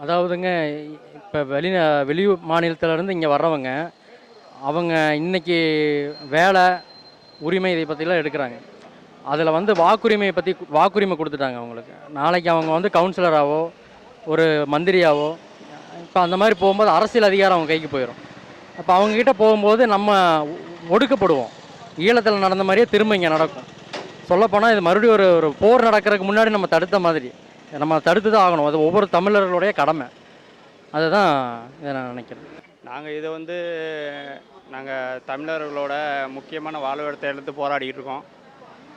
அதாவதுங்க, இப்போ வெளி மாநிலத்திலேருந்து இங்கே வர்றவங்க, அவங்க இன்னைக்கு வேலை, உரிமை இதை பற்றிலாம் எடுக்கிறாங்க. அதில் வந்து வாக்குரிமையை பற்றி வாக்குரிமை கொடுத்துட்டாங்க அவங்களுக்கு. நாளைக்கு அவங்க வந்து கவுன்சிலராகவோ ஒரு மந்திரியாவோ இப்போ அந்த மாதிரி போகும்போது அரசியல் அதிகாரம் அவங்க கைக்கு போயிடும். அப்போ அவங்கக்கிட்ட போகும்போது நம்ம ஒடுக்கப்படுவோம். ஈழத்தில் நடந்த மாதிரியே திரும்ப இங்கே நடக்கும். சொல்லப்போனால் இது மறுபடியும் ஒரு ஒரு போர் நடக்கிறதுக்கு முன்னாடி நம்ம தடுத்த மாதிரி. நம்ம தடுத்து தான் ஆகணும். அது ஒவ்வொரு தமிழர்களுடைய கடமை. அதுதான் இதை நான் நினைக்கிறேன். நாங்கள் இதை வந்து நாங்கள் தமிழர்களோட முக்கியமான வாழ்விடத்தை இழந்து போராடிக்கிட்டு இருக்கோம்.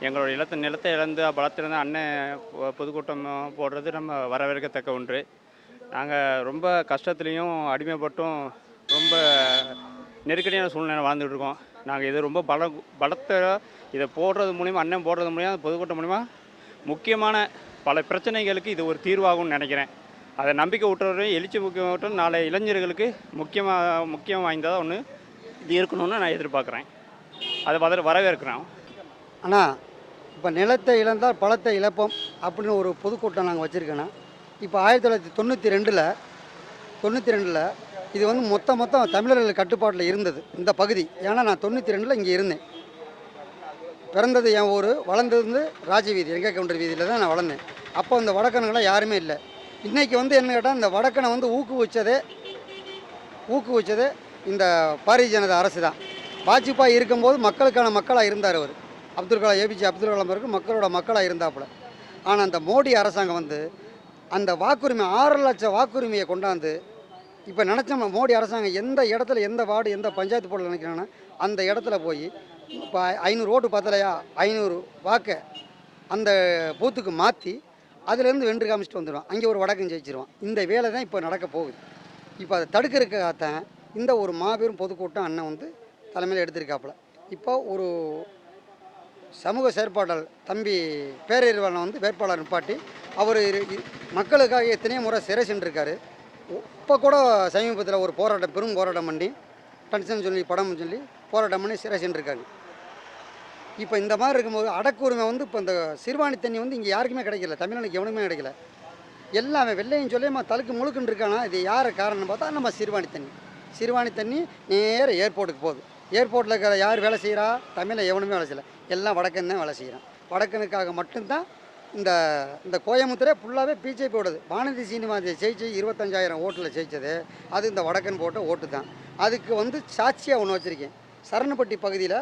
எங்களோட நிலத்தை இழந்து பலத்திலிருந்து அண்ணன் பொதுக்கூட்டம் போடுறது நம்ம வரவேற்கத்தக்க ஒன்று. நாங்கள் ரொம்ப கஷ்டத்துலேயும் அடிமைப்பட்டும் ரொம்ப நெருக்கடியான சூழ்நிலை வாழ்ந்துட்டு இருக்கோம். நாங்கள் இது ரொம்ப பலத்தை இதை போடுறது மூலிமா, அண்ணன் போடுறது மூலிமா, பொதுக்கூட்டம் மூலிமா முக்கியமான பல பிரச்சனைகளுக்கு இது ஒரு தீர்வாகும்னு நினைக்கிறேன். அதை நம்பிக்கை விட்டுறவரையும் எழுச்சி முக்கியம் விட்டு நாளை இளைஞர்களுக்கு முக்கியம் வாய்ந்ததாக ஒன்று இது இருக்கணும்னு நான் எதிர்பார்க்குறேன். அதை வரவேற்கிறேன். ஆனால் இப்போ நிலத்தை இழந்தால் பழத்தை இழப்போம் அப்படின்னு ஒரு பொதுக்கூட்டம் நாங்கள் வச்சுருக்கேன்னா, இப்போ 1992 இது வந்து மொத்தம் தமிழர்கள் கட்டுப்பாட்டில் இருந்தது இந்த பகுதி. ஏன்னா நான் 92 இங்கே இருந்தேன். பிறந்தது என் ஊர், வளர்ந்தது ராஜவீதி, எங்கே கவுண்டர் வீதியில் தான் நான் வளர்ந்தேன். அப்போ இந்த வடக்கனுங்களாம் யாருமே இல்லை. இன்றைக்கி வந்து என்ன கேட்டால், இந்த வடக்கனை வந்து ஊக்குவிச்சதே இந்த பாரதிய ஜனதா அரசு தான். வாஜ்பாய் இருக்கும்போது மக்களுக்கான மக்களாக இருந்தார் அவர். ஏபிஜே அப்துல் கலாம் இருக்கு மக்களோட மக்களாக இருந்தாப்புல. ஆனால் அந்த மோடி அரசாங்கம் வந்து அந்த வாக்குரிமை 6 லட்சம் வாக்குரிமையை கொண்டாந்து இப்போ நினச்சோம்னா மோடி அரசாங்கம் எந்த இடத்துல எந்த வார்டு எந்த பஞ்சாயத்து போர்டில் நினைக்கிறாங்கன்னா அந்த இடத்துல போய் இப்போ 500 ஓட்டு பத்தலையா 500 வாக்கை அந்த பூத்துக்கு மாற்றி அதுலேருந்து வென்று காமிச்சிட்டு வந்துடுவான். அங்கே ஒரு வடக்கம் ஜெயிச்சிருவான். இந்த வேலை தான் இப்போ நடக்க போகுது. இப்போ அதை தடுக்கிறதுக்காகத்தான் இந்த ஒரு மாபெரும் பொதுக்கூட்டம் அண்ணன் வந்து தலைமையில் எடுத்திருக்காப்புல. இப்போ ஒரு சமூக செயற்பாட்டாளர் தம்பி பேரறிவாளனை வந்து வேட்பாளர் நிப்பாட்டி அவர் மக்களுக்காக எத்தனையோ முறை சிறை சென்றிருக்காரு. இப்போ கூட சமீபத்தில் ஒரு பெரும் போராட்டம் பண்ணி டென்ஷன் சொல்லி போராட்டம் பண்ணி சிறை சென்றிருக்காரு. இப்போ இந்த மாதிரி இருக்கும்போது அடக்குரிமை வந்து இப்போ இந்த சிறுவாணி தண்ணி வந்து இங்கே யாருக்குமே கிடைக்கல, தமிழனுக்கு எவனுமே கிடைக்கல. எல்லாமே வெள்ளையும் சொல்லியமா தலுக்கு முழுக்குன்னு இருக்கானா. இது யார் காரணம்னு பார்த்தா நம்ம சிறுவாணி தண்ணி நேர ஏர்போர்ட்டுக்கு போகுது. ஏர்போர்ட்டில் இருக்கிற யார் வேலை செய்கிறா? தமிழில் எவனுமே வேலை செய்யலை, எல்லாம் வடக்கன் தான் வேலை செய்கிறான். வடக்கனுக்காக மட்டும்தான் இந்த கோயம்புத்தூரே ஃபுல்லாகவே பிஜேபியோடது. வானதி சீனிவாசன் ஜெயிச்சு 25,000 ஓட்டில் ஜெயித்தது அது இந்த வடக்கன் போட்ட ஓட்டு தான். அதுக்கு வந்து சாட்சியாக ஒன்று வச்சுருக்கேன். சரணப்பட்டி பகுதியில்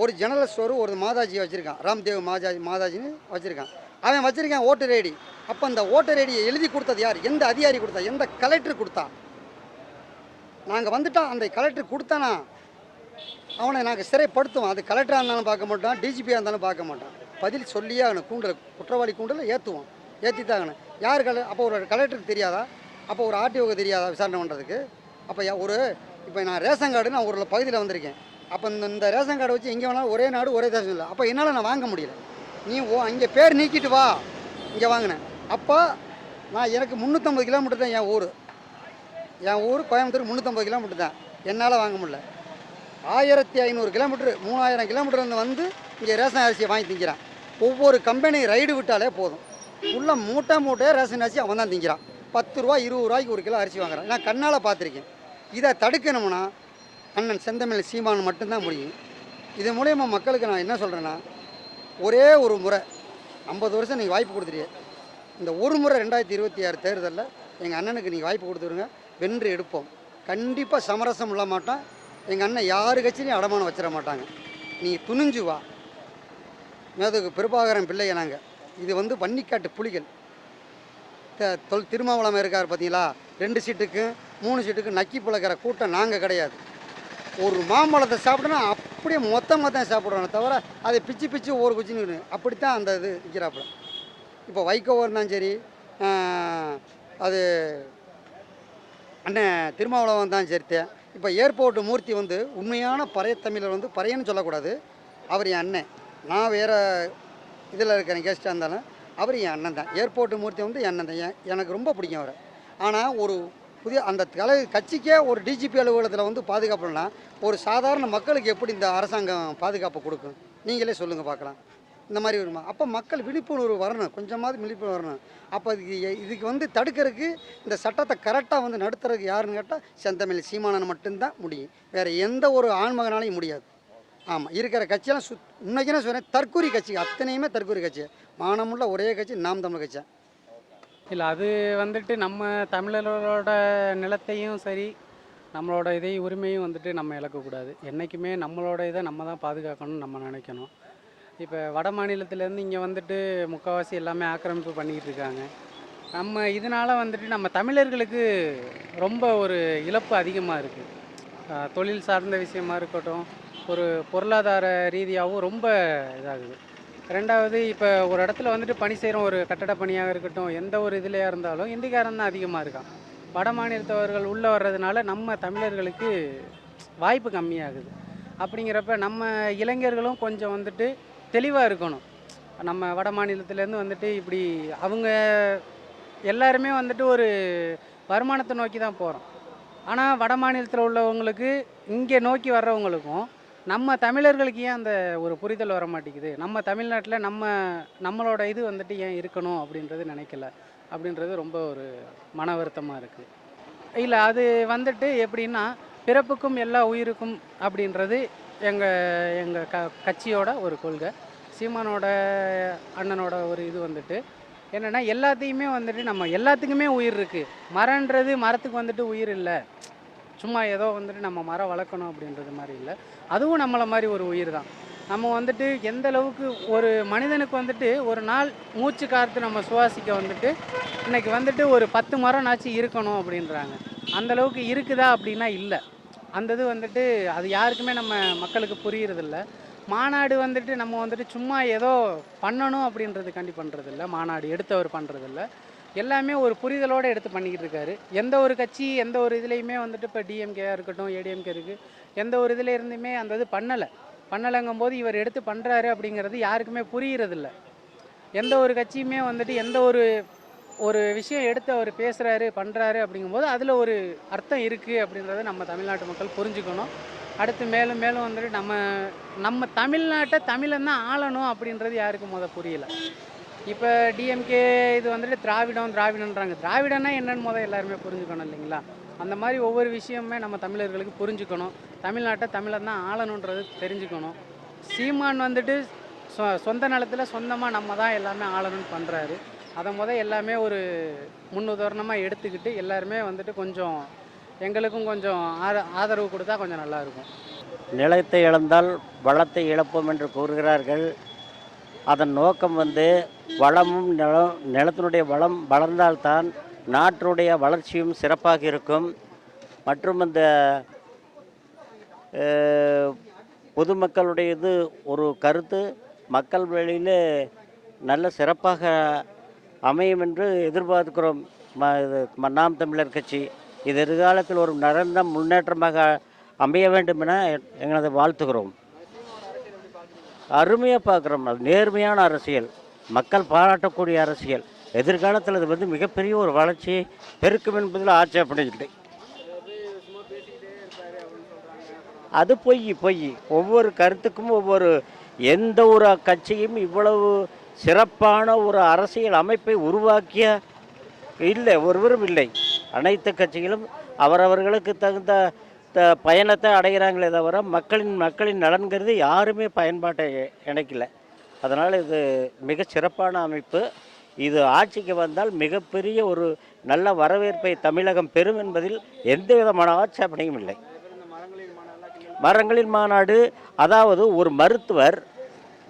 ஒரு ஜெனரல் ஸ்டோரு ஒரு மாதாஜி வச்சுருக்கான், ராம்தேவ் மாதாஜின்னு வச்சுருக்கான். அவன் வச்சுருக்கான் ஓட்டர் ஐடி. அப்போ அந்த ஓட்டர் ஐடியை எழுதி கொடுத்தது யார்? எந்த அதிகாரி கொடுத்தா? எந்த கலெக்டர் கொடுத்தா? நாங்கள் வந்துட்டால் அந்த கலெக்டர் கொடுத்தானா அவனை நாங்கள் சிறைப்படுத்துவோம். அது கலெக்டராக இருந்தாலும் பார்க்க மாட்டான், டிஜிபியாக இருந்தாலும் பார்க்க மாட்டான். பதில் சொல்லியே அவனை குற்றவாளி கூண்டலில் ஏற்றி தான் யார் அப்போ ஒரு கலெக்டருக்கு தெரியாதா? அப்போ ஒரு ஆர்டிஓக்கு தெரியாதா விசாரணை பண்ணுறதுக்கு? அப்போ இப்போ நான் ரேஷன் கார்டு நான் ஒரு பகுதியில் வந்திருக்கேன். அப்போ இந்த ரேஷன் கார்டை வச்சு எங்கே வேணாலும் ஒரே நாடு ஒரே தேசம் இல்லை. அப்போ என்னால் நான் வாங்க முடியல. நீ அங்கே பேர் நீக்கிட்டு வா, இங்கே வாங்கினேன். அப்போ எனக்கு 350 கிலோமீட்டர் தான் என் ஊர் கோயம்புத்தூர் 350 கிலோமீட்டர் தான். என்னால் வாங்க முடியல. 1500 கிலோமீட்டர் 3000 கிலோமீட்டர் வந்து இங்கே ரேஷன் அரிசியை வாங்கி திங்கிறான். ஒவ்வொரு கம்பெனி ரைடு விட்டாலே போதும், உள்ள மூட்டையாக ரேஷன் அரிசி அவன் தான் திங்கிறான். 10 ரூபா 20 ரூபாய்க்கு ஒரு கிலோ அரிசி வாங்குறான். நான் கண்ணால் பார்த்துருக்கேன். இதை தடுக்கணும்னா அண்ணன் செந்தமிழ் சீமான் மட்டும்தான் முடியும். இது மூலயமா மக்களுக்கு நான் என்ன சொல்கிறேன்னா, ஒரே ஒரு முறை 50 வருஷம் நீங்கள் வாய்ப்பு கொடுத்துருக்கீங்க. இந்த ஒரு முறை 2026 தேர்தலில் எங்கள் அண்ணனுக்கு நீங்கள் வாய்ப்பு கொடுத்துருங்க, வென்று எடுப்போம். கண்டிப்பாக சமரசம் இல்லாம மாட்டோம். எங்கள் அண்ணன் யாரு கட்சியிலையும் அடமானம் வச்சிட மாட்டாங்க. நீ துணிஞ்சு வா. மேதகு பிரபாகரன் பிள்ளைய நாங்கள் இது வந்து வன்னிக்காட்டு புலிகள். திருமாவளம் இருக்கார் பார்த்தீங்களா, 2 சீட்டுக்கு 3 சீட்டுக்கு நக்கி பிழைக்கிற கூட்டம் நாங்கள் கிடையாது. ஒரு மாம்பழத்தை சாப்பிட்டோன்னா அப்படியே மொத்தமாக தான் சாப்பிட்றோம், தவிர அதை பிச்சு ஒவ்வொரு குச்சின்னு அப்படித்தான் அந்த இது விற்கிறாப்புல. இப்போ வைகோவாக இருந்தாலும் சரி, அது அண்ணன் திருமாவளவன் தான் சரித்தேன். இப்போ ஏர்போர்ட்டு மூர்த்தி வந்து உண்மையான பறைய தமிழர் வந்து பறையன்னு சொல்லக்கூடாது. அவர் என் அண்ணன். நான் வேறு இதில் இருக்கிறேன் கெஸ்ட்டாக இருந்தாலும் அவர் என் அண்ணன் தான். ஏர்போர்ட்டு மூர்த்தி வந்து என் அண்ணன் தான். எனக்கு ரொம்ப பிடிக்கும் அவரை. ஆனால் ஒரு புதிய அந்த கட்சிக்கே ஒரு டிஜிபி அலுவலகத்தில் வந்து பாதுகாப்புனா ஒரு சாதாரண மக்களுக்கு எப்படி இந்த அரசாங்கம் பாதுகாப்பு கொடுக்கும்? நீங்களே சொல்லுங்கள் பார்க்கலாம். இந்த மாதிரி வருமா? அப்போ மக்கள் விழிப்புணர்வு வரணும், கொஞ்சமாவது விழிப்புணர்வு வரணும். அப்போ இதுக்கு வந்து தடுக்கிறதுக்கு இந்த சட்டத்தை கரெக்டாக வந்து நடத்துறதுக்கு யாருன்னு கேட்டால் செந்தமிழ் சீமானன் மட்டும்தான் முடியும். வேறு எந்த ஒரு ஆண்மகனாலையும் முடியாது. ஆமாம், இருக்கிற கட்சியெல்லாம் இன்னைக்கு என்ன சொல்கிறேன், தற்கூரி கட்சி, அத்தனையுமே தற்கூரி கட்சி. மானமுள்ள ஒரே கட்சி நாம் தமிழர் கட்சி. இல்லை, அது வந்துட்டு நம்ம தமிழர்களோட நிலத்தையும் சரி, நம்மளோட இதையும் உரிமையும் வந்துட்டு நம்ம இழக்கக்கூடாது. என்றைக்குமே நம்மளோட இதை நம்ம தான் பாதுகாக்கணும்னு நம்ம நினைக்கணும். இப்போ வட மாநிலத்திலேருந்து இங்கே வந்துட்டு முக்கால்வாசி எல்லாமே ஆக்கிரமிப்பு பண்ணிக்கிட்டு இருக்காங்க. நம்ம இதனால் வந்துட்டு நம்ம தமிழர்களுக்கு ரொம்ப ஒரு இழப்பு அதிகமாக இருக்குது. தொழில் சார்ந்த விஷயமா இருக்கட்டும், ஒரு பொருளாதார ரீதியாகவும் ரொம்ப இதாகுது. ரெண்டாவது, இப்போ ஒரு இடத்துல வந்துட்டு பணி செய்கிறோம், ஒரு கட்டட பணியாக இருக்கட்டும், எந்த ஒரு இதுலையாக இருந்தாலும் இந்திக்காரன் தான் அதிகமாக இருக்கான். வட மாநிலத்தவர்கள் உள்ளே வர்றதுனால நம்ம தமிழர்களுக்கு வாய்ப்பு கம்மியாகுது. அப்படிங்கிறப்ப நம்ம இளைஞர்களும் கொஞ்சம் வந்துட்டு தெளிவாக இருக்கணும். நம்ம வட மாநிலத்திலேருந்து வந்துட்டு இப்படி அவங்க எல்லாருமே வந்துட்டு ஒரு வருமானத்தை நோக்கி தான் போகிறோம். ஆனால் வட மாநிலத்தில் உள்ளவங்களுக்கு இங்கே நோக்கி வர்றவங்களுக்கும் நம்ம தமிழர்களுக்கு ஏன் அந்த ஒரு புரிதல் வர மாட்டேங்குது? நம்ம தமிழ்நாட்டில் நம்மளோட இது வந்துட்டு ஏன் இருக்கணும் அப்படின்றது நினைக்கல அப்படின்றது ரொம்ப ஒரு மன வருத்தமாக இருக்குது. இல்லை, அது வந்துட்டு எப்படின்னா, பிறப்புக்கும் எல்லா உயிருக்கும் அப்படின்றது எங்கள் கட்சியோட ஒரு கொள்கை. சீமானோட அண்ணனோட ஒரு இது வந்துட்டு என்னென்னா, எல்லாத்தையுமே வந்துட்டு நம்ம எல்லாத்துக்குமே உயிர் இருக்குது. மரன்றது மரத்துக்கு வந்துட்டு உயிர் இல்லை, சும்மா ஏதோ வந்துட்டு நம்ம மரம் வளர்க்கணும் அப்படின்றது மாதிரி இல்லை. அதுவும் நம்மளை மாதிரி ஒரு உயிர் தான். நம்ம வந்துட்டு எந்த அளவுக்கு ஒரு மனிதனுக்கு வந்துட்டு ஒரு நாள் மூச்சு காற்று நம்ம சுவாசிக்க வந்துட்டு இன்றைக்கி வந்துட்டு ஒரு 10 மரம்னாச்சும் இருக்கணும் அப்படின்றாங்க. அந்தளவுக்கு இருக்குதா அப்படின்னா இல்லை. அந்த இது வந்துட்டு அது யாருக்குமே நம்ம மக்களுக்கு புரியுறதில்ல. மாநாடு வந்துட்டு நம்ம வந்துட்டு சும்மா ஏதோ பண்ணணும் அப்படின்றதுக்காண்டி பண்ணுறதில்ல. மாநாடு எடுத்தவர் பண்ணுறதில்ல. எல்லாமே ஒரு புரிதலோடு எடுத்து பண்ணிக்கிட்டு இருக்காரு. எந்த ஒரு கட்சி எந்த ஒரு இதுலேயுமே வந்துட்டு இப்போ டிஎம்கேயாக இருக்கட்டும், ஏடிஎம்கே இருக்குது, எந்த ஒரு இதில் இருந்துமே அந்த இது பண்ணலைங்கும் போது இவர் எடுத்து பண்ணுறாரு அப்படிங்கிறது யாருக்குமே புரிகிறதில்ல. எந்த ஒரு கட்சியுமே வந்துட்டு எந்த ஒரு விஷயம் எடுத்து அவர் பேசுகிறாரு பண்ணுறாரு அப்படிங்கும்போது அதில் ஒரு அர்த்தம் இருக்குது அப்படின்றத நம்ம தமிழ்நாட்டு மக்கள் புரிஞ்சுக்கணும். அடுத்து மேலும் மேலும் வந்துட்டு நம்ம தமிழ்நாட்டை தமிழன் தான் ஆளணும் அப்படின்றது யாருக்கும் புரியல. இப்போ டிஎம்கே இது வந்துட்டு திராவிடன்றாங்க. திராவிடன்னா என்னன்னு எல்லாருமே புரிஞ்சுக்கணும் இல்லைங்களா? அந்த மாதிரி ஒவ்வொரு விஷயமுமே நம்ம தமிழர்களுக்கு புரிஞ்சுக்கணும். தமிழ்நாட்டை தமிழன் தான் ஆளணுன்றது தெரிஞ்சுக்கணும். சீமான் வந்துட்டு சொந்த நிலத்தில் சொந்தமாக நம்ம தான் எல்லாமே ஆளணும்னு பண்ணுறாரு. அதை எல்லாமே ஒரு முன்னுதாரணமாக எடுத்துக்கிட்டு எல்லாருமே வந்துட்டு கொஞ்சம் எங்களுக்கும் கொஞ்சம் ஆதரவு கொடுத்தா கொஞ்சம் நல்லாயிருக்கும். நிலத்தை இழந்தால் வளத்தை இழப்போம் என்று கூறுகிறார்கள். அதன் நோக்கம் வளமும் நிலத்தினுடைய வளம் வளர்ந்தால்தான் நாட்டினுடைய வளர்ச்சியும் சிறப்பாக இருக்கும். மற்றும் அந்த பொதுமக்களுடைய இது ஒரு கருத்து மக்கள் வெளியில் நல்ல சிறப்பாக அமையும் என்று எதிர்பார்க்கிறோம். நாம் தமிழர் கட்சி இது எதிர்காலத்தில் ஒரு நடந்த முன்னேற்றமாக அமைய வேண்டும் என எங்களது வாழ்த்துகிறோம். அருமையாக பார்க்குறோம். அது நேர்மையான அரசியல், மக்கள் பாராட்டக்கூடிய அரசியல். எதிர்காலத்தில் அது மிகப்பெரிய ஒரு வளர்ச்சியை பெருக்கும் என்பதில் ஆட்சேபனை இல்லை. அது பொய். ஒவ்வொரு கருத்துக்கும் எந்த ஒரு கட்சியும் இவ்வளவு சிறப்பான ஒரு அரசியல் அமைப்பை உருவாக்கிய இல்லை, ஒருவரும் இல்லை. அனைத்து கட்சிகளும் அவரவர்களுக்கு தகுந்த பயணத்தை அடைகிறாங்களே தவிர மக்களின் நலன்கிறது யாருமே பயன்பாட்டை இணைக்கல. அதனால் இது மிக சிறப்பான அமைப்பு. இது ஆட்சிக்கு வந்தால் மிகப்பெரிய ஒரு நல்ல வரவேற்பை தமிழகம் பெறும் என்பதில் எந்த விதமான ஆட்சேபனையும் இல்லை. மரங்களின் மாநாடு, அதாவது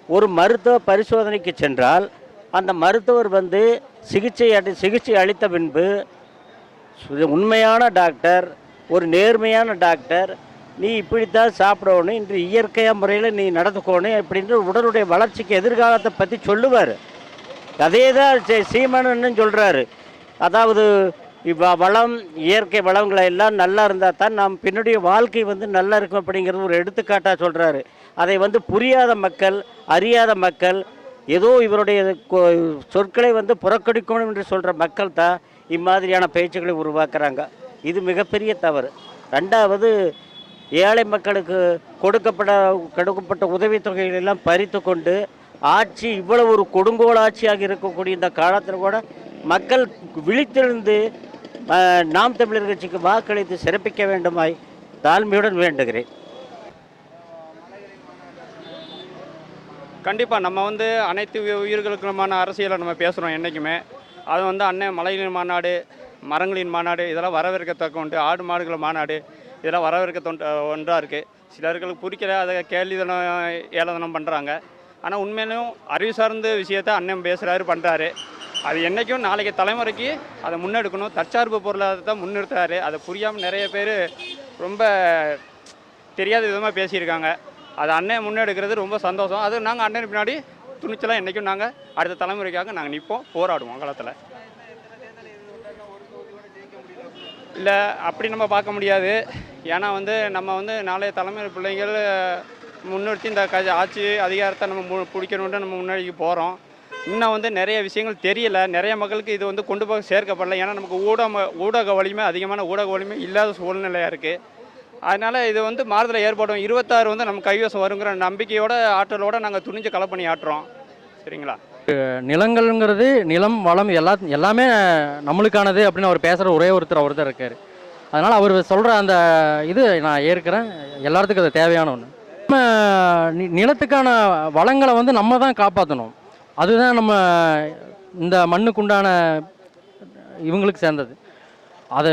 ஒரு மருத்துவ பரிசோதனைக்கு சென்றால் அந்த மருத்துவர் சிகிச்சை அளித்த பின்பு உண்மையான டாக்டர், ஒரு நேர்மையான டாக்டர், நீ இப்படித்தான் சாப்பிடணும், இன்று இயற்கையாக முறையில் நீ நடந்துக்கணும் அப்படின்ற உடலுடைய வளர்ச்சிக்கு எதிர்காலத்தை பற்றி சொல்லுவார். அதே தான் சீமானன்னு சொல்கிறாரு. அதாவது வளம், இயற்கை வளங்களை எல்லாம் நல்லா இருந்தால் தான் நாம் பின்னுடைய வாழ்க்கை நல்லா இருக்கும் அப்படிங்கிறது ஒரு எடுத்துக்காட்டாக சொல்கிறாரு. அதை புரியாத மக்கள், அறியாத மக்கள், ஏதோ இவருடைய சொற்களை புறக்கணிக்கணும் என்று சொல்கிற மக்கள் தான் இம்மாதிரியான பேச்சுக்களை உருவாக்குறாங்க. இது மிகப்பெரிய தவறு. ரெண்டாவது, ஏழை மக்களுக்கு கொடுக்கப்பட்ட உதவித்தொகைகளெல்லாம் பறித்து கொண்டு ஆட்சி இவ்வளவு ஒரு கொடுங்கோல் ஆட்சியாக இருக்கக்கூடிய இந்த காலத்தில் கூட மக்கள் விழித்தெழுந்து நாம் தமிழர் கட்சிக்கு வாக்களித்து சிறப்பிக்க வேண்டுமாய் தாழ்மையுடன் வேண்டுகிறேன். கண்டிப்பாக நம்ம வந்து அனைத்து உயிர்களுக்குமான அரசியலை நம்ம பேசுகிறோம் என்றைக்குமே. அது வந்து அண்ணன் மலைகளின் மாநாடு, மரங்களின் மாநாடு இதெல்லாம் வரவேற்கத்தக்க ஒன்று. ஆடு மாடுகள் மாநாடு இதெல்லாம் வரவேற்க ஒன்றாக இருக்குது. சிலர்களுக்கு பிடிக்கல, அதை கேள்விதனம் ஏளனம் பண்ணுறாங்க. ஆனால் உண்மையிலும் அறிவு சார்ந்த விஷயத்தை அண்ணன் பேசுகிறாரு, பண்ணுறாரு. அது என்றைக்கும் நாளைக்கு தலைமுறைக்கு அதை முன்னெடுக்கணும். தற்சார்பு பொருளாதாரத்தை முன்னிறுத்துறாரு. அதை புரியாமல் நிறைய பேர் ரொம்ப தெரியாத விதமாக பேசியிருக்காங்க. அதை அண்ணன் முன்னெடுக்கிறது ரொம்ப சந்தோஷம். அது நாங்கள் அண்ணன் பின்னாடி துணிச்சலாம் என்றைக்கும் நாங்கள் அடுத்த தலைமுறைக்காக நாங்கள் நிற்போம், போராடுவோம் காலத்தில். இல்லை அப்படி நம்ம பார்க்க முடியாது. ஏன்னா வந்து நம்ம வந்து நாளைய தலைமுறை பிள்ளைங்கள் முன்னிறுத்தி இந்த ஆட்சி அதிகாரத்தை நம்ம பிடிக்கணுன்ட்டு நம்ம முன்னாடி போகிறோம். இன்னும் வந்து நிறைய விஷயங்கள் தெரியலை. நிறைய மக்களுக்கு இது வந்து கொண்டு போக சேர்க்கப்படலை. ஏன்னா நமக்கு ஊடக வலிமை அதிகமான ஊடக வலிமை இல்லாத சூழ்நிலையாக இருக்குது. அதனால் இது வந்து மாறுதலை ஏற்படும். 26 வந்து நம்ம கைவசம் வருங்கிற நம்பிக்கையோட ஆற்றலோடு நாங்கள் துணிஞ்சு களப்பணி ஆட்டுறோம். சரிங்களா? நிலங்கள்ங்கிறது நிலம் வளம் எல்லாமே நம்மளுக்கானது அப்படின்னு அவர் பேசுகிற ஒரே ஒருத்தர் அவர் தான் இருக்கார். அதனால் அவர் சொல்கிற அந்த இது நான் ஏற்கிறேன். எல்லாத்துக்கும் அது தேவையான ஒன்று. நம்ம நிலத்துக்கான வளங்களை வந்து நம்ம தான் காப்பாற்றணும். அதுதான் நம்ம இந்த மண்ணுக்குண்டான இவங்களுக்கு சேர்ந்தது. அதை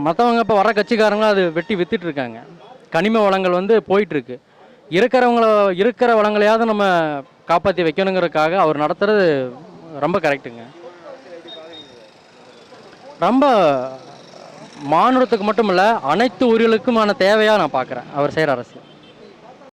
மற்றவங்க இப்போ வர கட்சிக்காரங்களும் அது வெட்டி வித்துட்டு இருக்காங்க. கனிம வளங்கள் வந்து போயிட்டுருக்கு. இருக்கிற வளங்களையாவது நம்ம காப்பாற்றி வைக்கணுங்கிறதுக்காக அவர் நடத்துறது ரொம்ப கரெக்டுங்க. ரொம்ப மானுடத்துக்கு மட்டும் இல்லை, அனைத்து உயிர்களுக்குமான தேவையாக நான் பார்க்குறேன் அவர் செய்கிற அரசு.